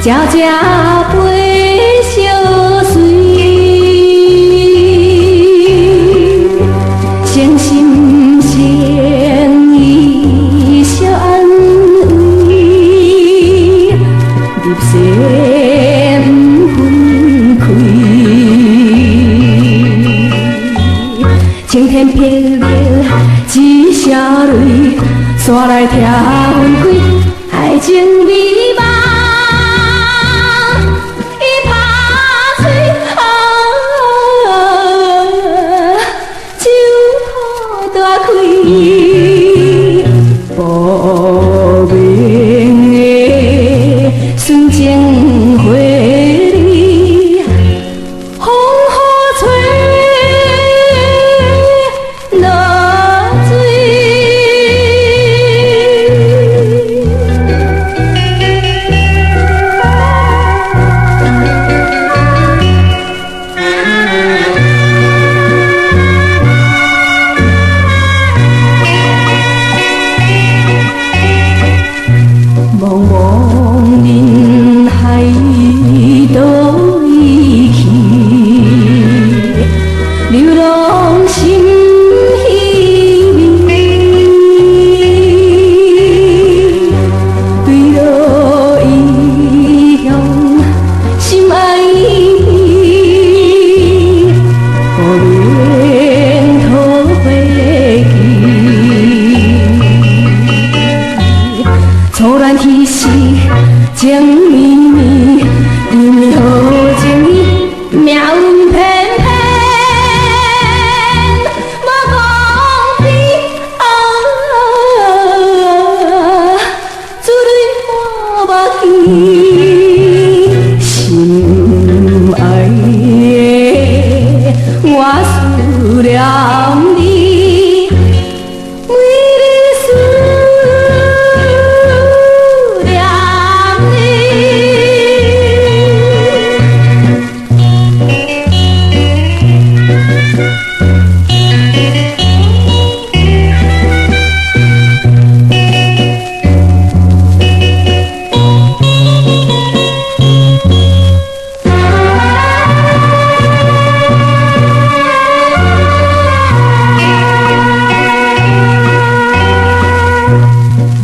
悄悄陪相随，诚心诚意相安慰，入世不分开。晴天霹雳一声泪，山来听分开，爱情美梦。无名的纯情花里，风雨吹落水。茫茫人海倒伊去，流浪心稀微。对落异乡心爱伊，无免讨回记。错乱起时，情绵绵，因为好情意，命运偏偏无公平啊！珠泪满目镜，心爱的我思念你。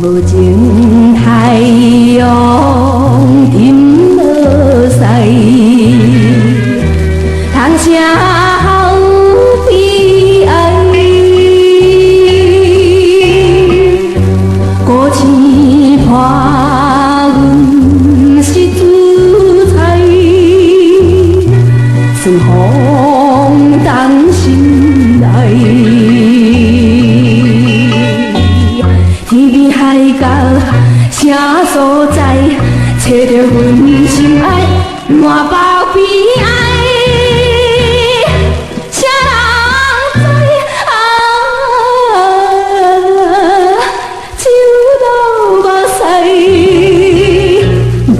无情太阳沉落西，通写好悲哀。孤星伴阮是主菜，春风当心来。天边海角啥所在，找着阮心爱，满包悲哀。谁人知啊？酒落目屎，无